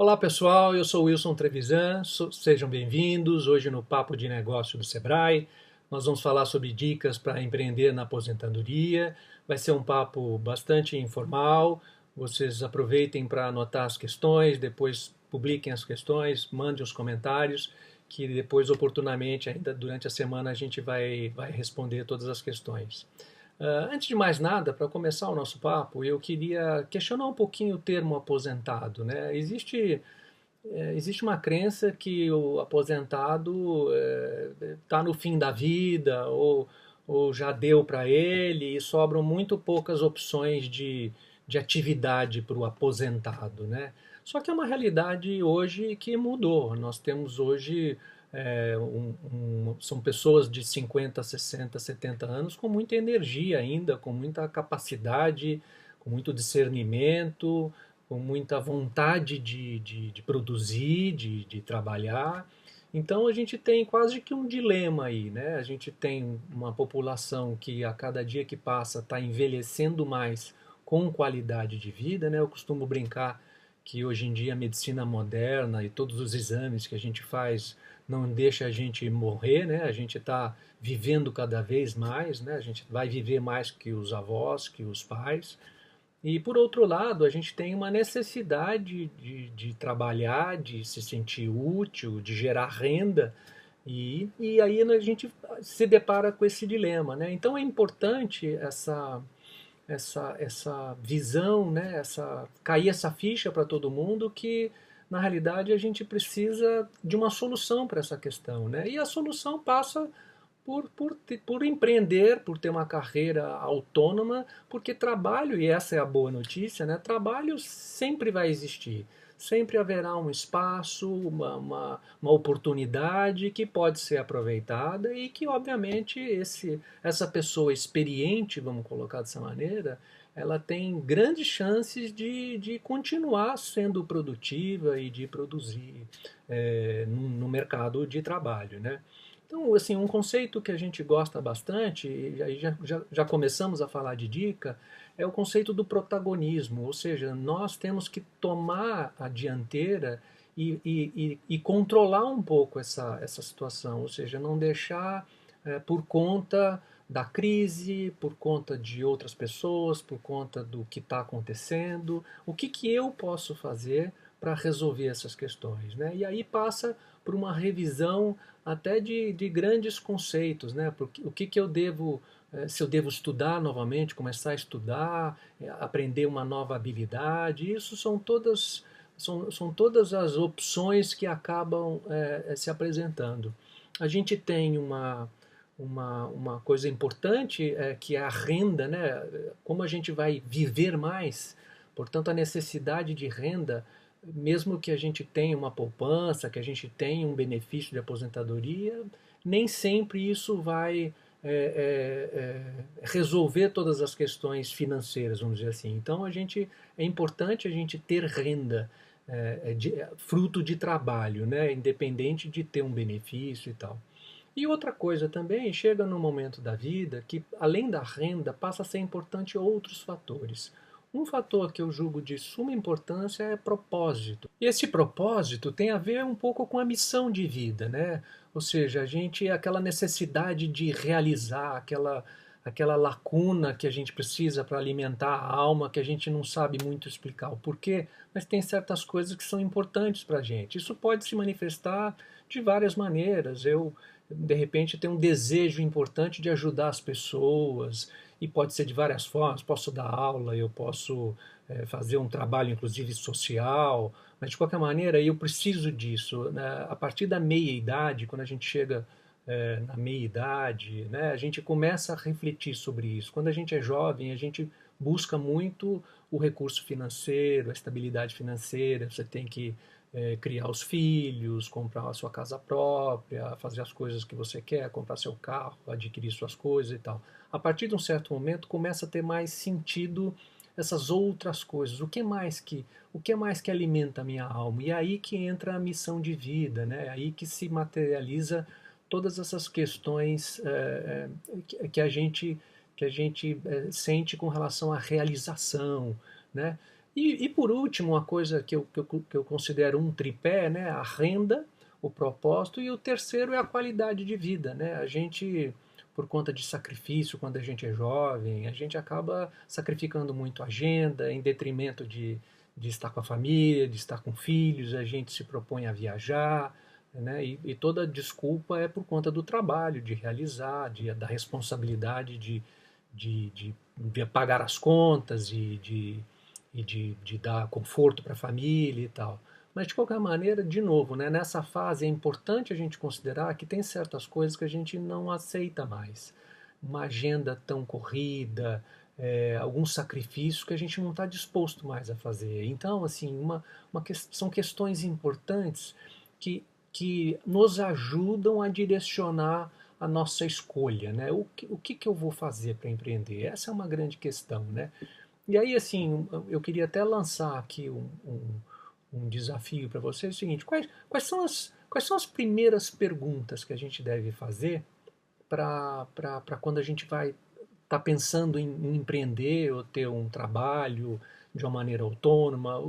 Olá pessoal, eu sou Wilson Trevisan, sejam bem-vindos. Hoje no Papo de Negócio do Sebrae, nós vamos falar sobre dicas para empreender na aposentadoria. Vai ser um papo bastante informal, vocês aproveitem para anotar as questões, depois publiquem as questões, mandem os comentários, que depois oportunamente, ainda durante a semana, a gente vai responder todas as questões. Antes de mais nada, para começar o nosso papo, eu queria questionar um pouquinho o termo aposentado, né? Existe uma crença que o aposentado está no fim da vida ou já deu para ele e sobram muito poucas opções de atividade para o aposentado, né? Só que é uma realidade hoje que mudou. Nós temos hoje são pessoas de 50, 60, 70 anos com muita energia ainda, com muita capacidade, com muito discernimento, com muita vontade de produzir, de trabalhar. Então a gente tem quase que um dilema aí, né? A gente tem uma população que a cada dia que passa está envelhecendo mais com qualidade de vida, né? Eu costumo brincar que hoje em dia a medicina moderna e todos os exames que a gente faz não deixa a gente morrer, né? A gente está vivendo cada vez mais, né? A gente vai viver mais que os avós, que os pais. E por outro lado, a gente tem uma necessidade de trabalhar, de se sentir útil, de gerar renda, e aí a gente se depara com esse dilema, né? Então é importante essa visão, né? Cair essa ficha para todo mundo que na realidade a gente precisa de uma solução para essa questão, né? E a solução passa por empreender, por ter uma carreira autônoma, porque trabalho, e essa é a boa notícia, né? Trabalho sempre vai existir. Sempre haverá um espaço, uma oportunidade que pode ser aproveitada e que, obviamente, essa pessoa experiente, vamos colocar dessa maneira, ela tem grandes chances de continuar sendo produtiva e de produzir no mercado de trabalho, né? Então, assim, um conceito que a gente gosta bastante, e aí já começamos a falar de dica, é o conceito do protagonismo, ou seja, nós temos que tomar a dianteira e controlar um pouco essa situação, ou seja, não deixar por conta da crise, por conta de outras pessoas, por conta do que está acontecendo, o que eu posso fazer para resolver essas questões, né? E aí passa por uma revisão até de grandes conceitos, né? Porque, o que eu devo, se eu devo estudar novamente, começar a estudar, aprender uma nova habilidade, isso são todas as opções que acabam se apresentando. A gente tem uma coisa importante que é a renda, né? Como a gente vai viver mais, portanto a necessidade de renda, mesmo que a gente tenha uma poupança, que a gente tenha um benefício de aposentadoria, nem sempre isso vai resolver todas as questões financeiras, vamos dizer assim. Então é importante a gente ter renda fruto de trabalho, né? Independente de ter um benefício e tal. E outra coisa também, chega num momento da vida que, além da renda, passa a ser importante outros fatores. Um fator que eu julgo de suma importância é propósito. E esse propósito tem a ver um pouco com a missão de vida, né? Ou seja, aquela necessidade de realizar, aquela lacuna que a gente precisa para alimentar a alma, que a gente não sabe muito explicar o porquê, mas tem certas coisas que são importantes para a gente. Isso pode se manifestar de várias maneiras. Eu, de repente, tenho um desejo importante de ajudar as pessoas, e pode ser de várias formas. Posso dar aula, eu posso fazer um trabalho, inclusive social, mas de qualquer maneira eu preciso disso, né? A partir da meia idade, quando a gente chega na meia idade, né, a gente começa a refletir sobre isso. Quando a gente é jovem, a gente busca muito o recurso financeiro, a estabilidade financeira. Você tem que criar os filhos, comprar a sua casa própria, fazer as coisas que você quer, comprar seu carro, adquirir suas coisas e tal. A partir de um certo momento começa a ter mais sentido essas outras coisas. O que mais que alimenta a minha alma? E é aí que entra a missão de vida, né? É aí que se materializa todas essas questões que a gente sente com relação à realização, né? E por último, uma coisa que eu considero um tripé, né? A renda, o propósito, e o terceiro é a qualidade de vida, né? A gente, por conta de sacrifício, quando a gente é jovem, a gente acaba sacrificando muito a agenda em detrimento de estar com a família, de estar com filhos, a gente se propõe a viajar, né? E toda desculpa é por conta do trabalho, de realizar, da responsabilidade de pagar as contas de dar conforto para a família e tal. Mas de qualquer maneira, de novo, né, nessa fase é importante a gente considerar que tem certas coisas que a gente não aceita mais. Uma agenda tão corrida, alguns sacrifícios que a gente não está disposto mais a fazer. Então, assim, são questões importantes que nos ajudam a direcionar a nossa escolha, né? O que eu vou fazer para empreender? Essa é uma grande questão, né? E aí, assim, eu queria até lançar aqui um desafio para você, é o seguinte, quais são as primeiras perguntas que a gente deve fazer para quando a gente vai estar pensando em empreender ou ter um trabalho de uma maneira autônoma?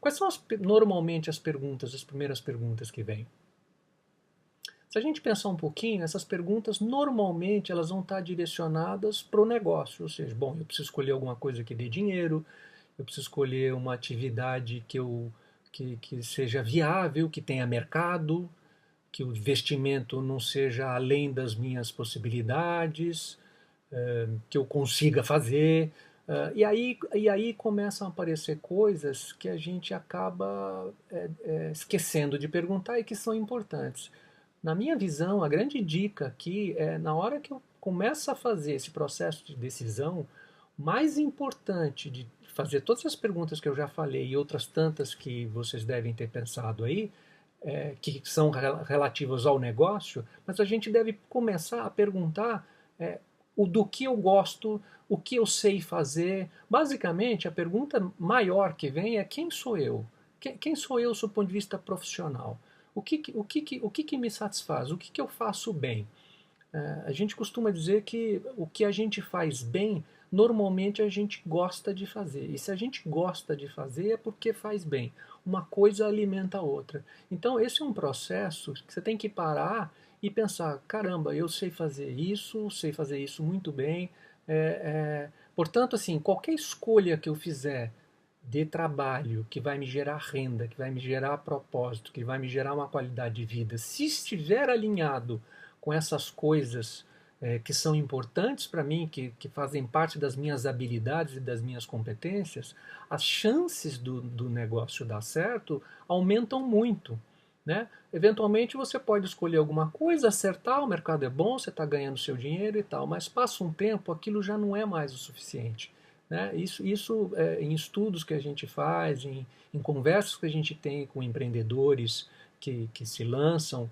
Quais são normalmente as primeiras perguntas que vêm? Se a gente pensar um pouquinho, essas perguntas normalmente elas vão estar direcionadas para o negócio, ou seja, bom, eu preciso escolher alguma coisa que dê dinheiro, eu preciso escolher uma atividade que seja viável, que tenha mercado, que o investimento não seja além das minhas possibilidades, que eu consiga fazer. E aí começam a aparecer coisas que a gente acaba esquecendo de perguntar e que são importantes. Na minha visão, a grande dica aqui é na hora que eu começo a fazer esse processo de decisão, mais importante de fazer todas as perguntas que eu já falei e outras tantas que vocês devem ter pensado aí, que são relativas ao negócio, mas a gente deve começar a perguntar o do que eu gosto, o que eu sei fazer. Basicamente, a pergunta maior que vem é quem sou eu? Quem sou eu do ponto de vista profissional? O que me satisfaz? O que eu faço bem? A gente costuma dizer que o que a gente faz bem, normalmente a gente gosta de fazer. E se a gente gosta de fazer é porque faz bem. Uma coisa alimenta a outra. Então, esse é um processo que você tem que parar e pensar: caramba, eu sei fazer isso muito bem. Portanto, assim, qualquer escolha que eu fizer de trabalho que vai me gerar renda, que vai me gerar propósito, que vai me gerar uma qualidade de vida, se estiver alinhado com essas coisas que são importantes para mim, que fazem parte das minhas habilidades e das minhas competências, as chances do negócio dar certo aumentam muito. Né? Eventualmente você pode escolher alguma coisa, acertar, o mercado é bom, você está ganhando seu dinheiro e tal, mas passa um tempo, aquilo já não é mais o suficiente. Né? Isso em estudos que a gente faz, em conversas que a gente tem com empreendedores que se lançam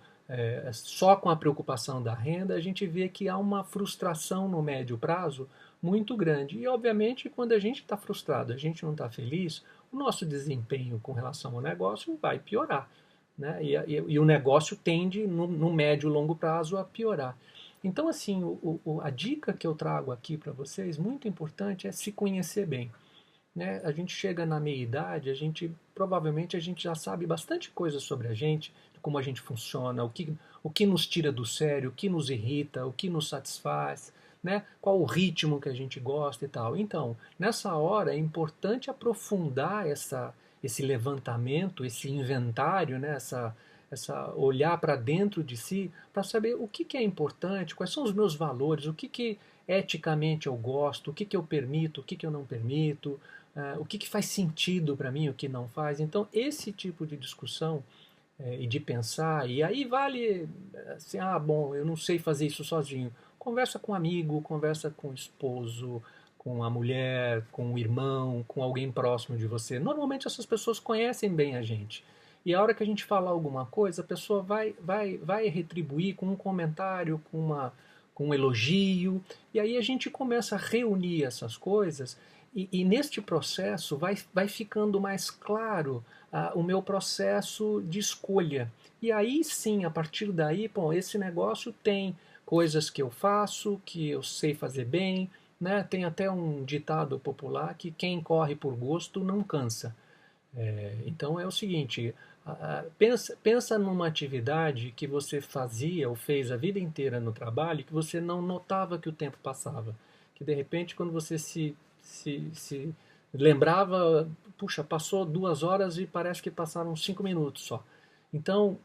só com a preocupação da renda, a gente vê que há uma frustração no médio prazo muito grande. E, obviamente, quando a gente está frustrado, a gente não está feliz, o nosso desempenho com relação ao negócio vai piorar. Né? E o negócio tende, no médio e longo prazo, a piorar. Então, assim, a dica que eu trago aqui para vocês, muito importante, é se conhecer bem. Né? A gente chega na meia-idade, provavelmente a gente já sabe bastante coisa sobre a gente, como a gente funciona, o que nos tira do sério, o que nos irrita, o que nos satisfaz, né? Qual o ritmo que a gente gosta e tal. Então, nessa hora é importante aprofundar esse levantamento, esse inventário, né? Essa olhar para dentro de si para saber o que é importante, quais são os meus valores, o que eticamente eu gosto, o que eu permito, o que eu não permito, o que faz sentido para mim, o que não faz. Então, esse tipo de discussão e de pensar, e aí vale assim, bom, eu não sei fazer isso sozinho. Conversa com um amigo, conversa com o esposo, com a mulher, com o irmão, com alguém próximo de você. Normalmente essas pessoas conhecem bem a gente. E a hora que a gente falar alguma coisa, a pessoa vai retribuir com um comentário, com um elogio, e aí a gente começa a reunir essas coisas, e neste processo vai ficando mais claro o meu processo de escolha. E aí sim, a partir daí, bom, esse negócio tem coisas que eu faço, que eu sei fazer bem, né? Tem até um ditado popular que quem corre por gosto não cansa. Então é o seguinte, pensa numa atividade que você fazia ou fez a vida inteira no trabalho que você não notava que o tempo passava. Que de repente quando você se lembrava, puxa, passou 2 horas e parece que passaram 5 minutos só. Então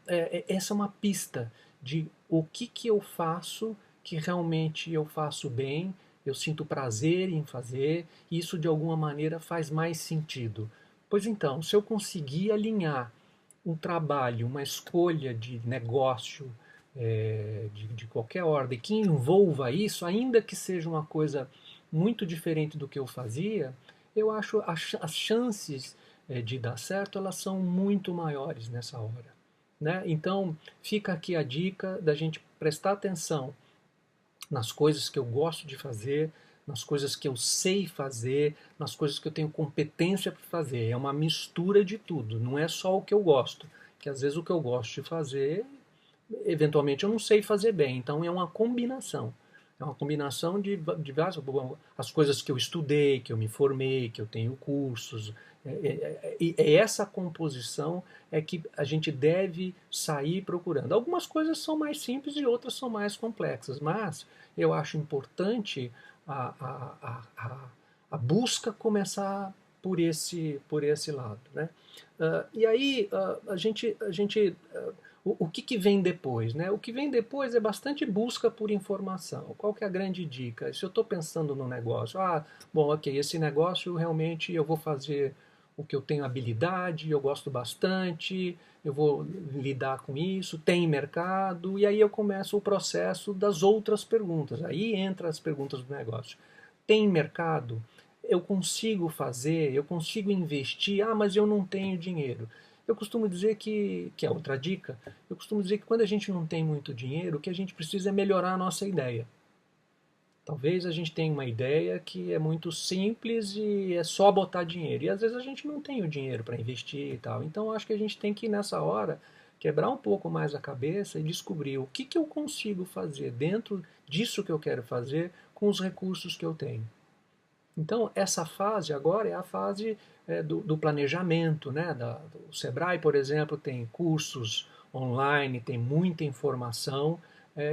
essa é uma pista de o que eu faço que realmente eu faço bem, eu sinto prazer em fazer, e isso de alguma maneira faz mais sentido. Pois então, se eu conseguir alinhar um trabalho, uma escolha de negócio de qualquer ordem que envolva isso, ainda que seja uma coisa muito diferente do que eu fazia, eu acho as chances de dar certo elas são muito maiores nessa hora. Né? Então, fica aqui a dica da gente prestar atenção nas coisas que eu gosto de fazer, nas coisas que eu sei fazer, nas coisas que eu tenho competência para fazer. É uma mistura de tudo, não é só o que eu gosto, que às vezes o que eu gosto de fazer, eventualmente eu não sei fazer bem, então é uma combinação. É uma combinação de várias as coisas que eu estudei, que eu me formei, que eu tenho cursos. Essa composição é que a gente deve sair procurando. Algumas coisas são mais simples e outras são mais complexas, mas eu acho importante a, a, a, a busca começar por esse lado. Né? E aí o que vem depois? Né? O que vem depois é bastante busca por informação. Qual que é a grande dica? Se eu estou pensando no negócio, bom, ok, esse negócio realmente eu vou fazer o que eu tenho habilidade, eu gosto bastante, eu vou lidar com isso, tem mercado, e aí eu começo o processo das outras perguntas. Aí entra as perguntas do negócio. Tem mercado? Eu consigo fazer? Eu consigo investir? Mas eu não tenho dinheiro. Eu costumo dizer que é outra dica, eu costumo dizer que quando a gente não tem muito dinheiro, o que a gente precisa é melhorar a nossa ideia. Talvez a gente tenha uma ideia que é muito simples e é só botar dinheiro. E às vezes a gente não tem o dinheiro para investir e tal. Então acho que a gente tem que, nessa hora, quebrar um pouco mais a cabeça e descobrir o que eu consigo fazer dentro disso que eu quero fazer com os recursos que eu tenho. Então, essa fase agora é a fase do planejamento. Né? O Sebrae, por exemplo, tem cursos online, tem muita informação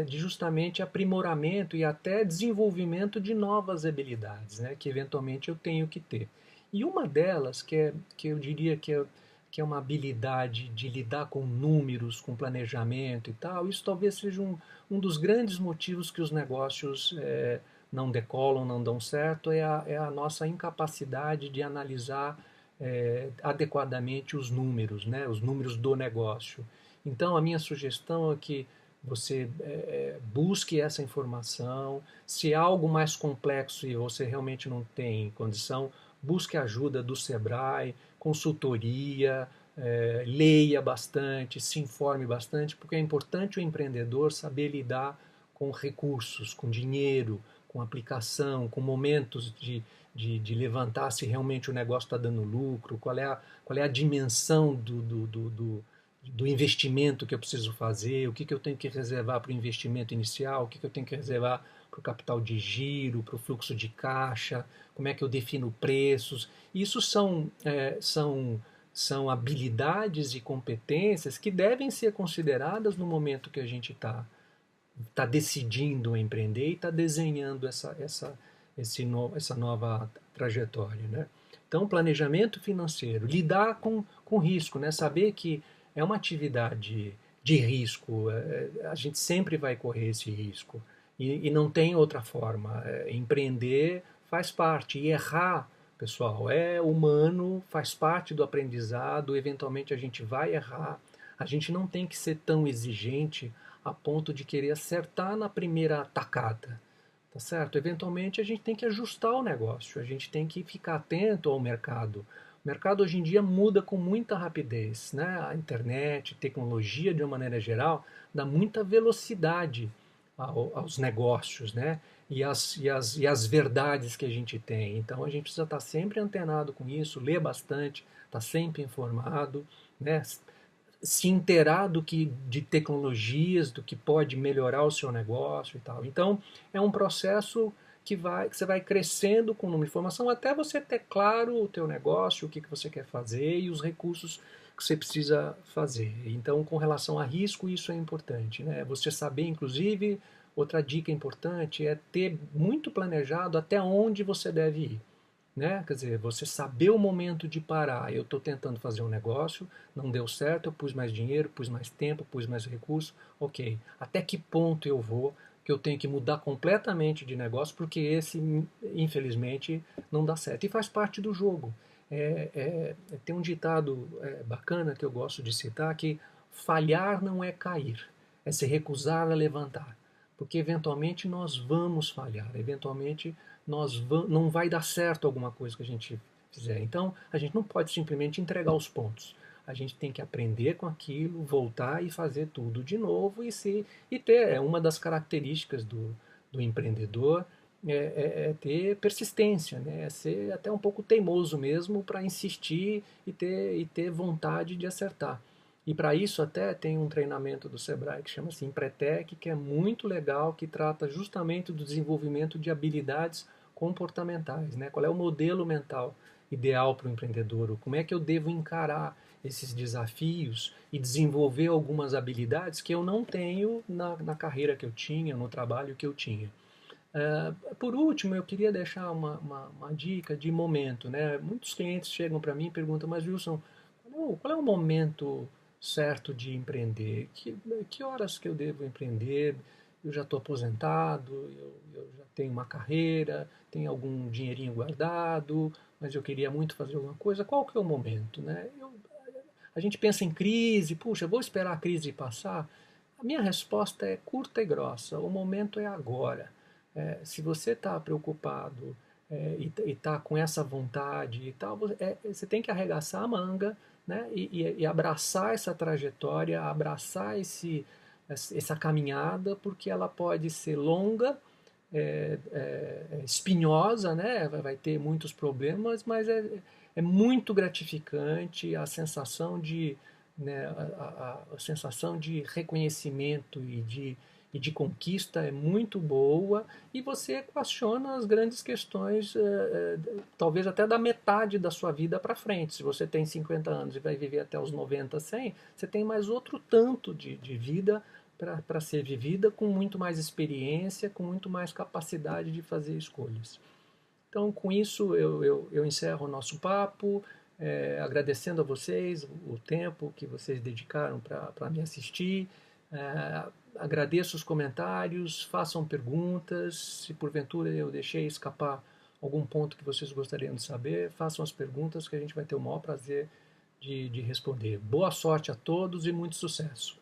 de justamente aprimoramento e até desenvolvimento de novas habilidades, né? Que eventualmente eu tenho que ter. E uma delas, que eu diria que é uma habilidade de lidar com números, com planejamento e tal, isso talvez seja um dos grandes motivos que os negócios não decolam, não dão certo, é a nossa incapacidade de analisar adequadamente os números, né, os números do negócio. Então, a minha sugestão é que você busque essa informação. Se é algo mais complexo e você realmente não tem condição, busque ajuda do Sebrae, consultoria, leia bastante, se informe bastante, porque é importante o empreendedor saber lidar com recursos, com dinheiro, com aplicação, com momentos de levantar se realmente o negócio está dando lucro, qual é a dimensão do investimento que eu preciso fazer, o que eu tenho que reservar para o investimento inicial, o que eu tenho que reservar para o capital de giro, para o fluxo de caixa, como é que eu defino preços. Isso são habilidades e competências que devem ser consideradas no momento que a gente está decidindo empreender e está desenhando essa nova trajetória. Né? Então, planejamento financeiro, lidar com risco, né? Saber que é uma atividade de risco, a gente sempre vai correr esse risco e não tem outra forma. Empreender faz parte e errar, pessoal, é humano, faz parte do aprendizado, eventualmente a gente vai errar, a gente não tem que ser tão exigente a ponto de querer acertar na primeira tacada. Tá certo? Eventualmente a gente tem que ajustar o negócio, a gente tem que ficar atento ao mercado. O mercado hoje em dia muda com muita rapidez, né? A internet, tecnologia de uma maneira geral, dá muita velocidade aos negócios, né? E as verdades que a gente tem. Então a gente precisa estar sempre antenado com isso, ler bastante, estar sempre informado, né? Se inteirar de tecnologias, do que pode melhorar o seu negócio e tal. Então, é um processo que você vai crescendo com o número de informação até você ter claro o teu negócio, o que você quer fazer e os recursos que você precisa fazer. Então, com relação a risco, isso é importante, né? Você saber, inclusive, outra dica importante é ter muito planejado até onde você deve ir, né? Quer dizer, você saber o momento de parar. Eu estou tentando fazer um negócio, não deu certo, eu pus mais dinheiro, pus mais tempo, pus mais recursos. Ok, até que ponto eu vou que eu tenho que mudar completamente de negócio porque esse, infelizmente, não dá certo. E faz parte do jogo. Tem um ditado bacana que eu gosto de citar que falhar não é cair, é se recusar a levantar. Porque eventualmente nós vamos falhar, eventualmente não vai dar certo alguma coisa que a gente fizer. Então, a gente não pode simplesmente entregar os pontos. A gente tem que aprender com aquilo, voltar e fazer tudo de novo e ter. É uma das características do empreendedor é ter persistência, né? É ser até um pouco teimoso mesmo para insistir e ter vontade de acertar. E para isso até tem um treinamento do Sebrae que chama-se Empretec, que é muito legal, que trata justamente do desenvolvimento de habilidades comportamentais, né? Qual é o modelo mental ideal para o empreendedor? Como é que eu devo encarar esses desafios e desenvolver algumas habilidades que eu não tenho na carreira que eu tinha, no trabalho que eu tinha? Por último, eu queria deixar uma dica de momento, né? Muitos clientes chegam para mim e perguntam, mas Wilson, qual é o momento certo de empreender? Que horas que eu devo empreender? Eu já estou aposentado, eu já tenho uma carreira, tenho algum dinheirinho guardado, mas eu queria muito fazer alguma coisa. Qual que é o momento, né? A gente pensa em crise, puxa, vou esperar a crise passar? A minha resposta é curta e grossa, o momento é agora. Se você está preocupado e está com essa vontade e tal, você tem que arregaçar a manga, né, e abraçar essa trajetória, abraçar essa caminhada, porque ela pode ser longa, espinhosa, né, vai ter muitos problemas, mas é muito gratificante a sensação de, né, a sensação de reconhecimento e de conquista é muito boa e você equaciona as grandes questões, talvez até da metade da sua vida para frente. Se você tem 50 anos e vai viver até os 90, 100, você tem mais outro tanto de vida para ser vivida com muito mais experiência, com muito mais capacidade de fazer escolhas. Então, com isso, eu encerro o nosso papo, agradecendo a vocês o tempo que vocês dedicaram para me assistir. Agradeço os comentários, façam perguntas. Se porventura eu deixei escapar algum ponto que vocês gostariam de saber, façam as perguntas que a gente vai ter o maior prazer de responder. Boa sorte a todos e muito sucesso!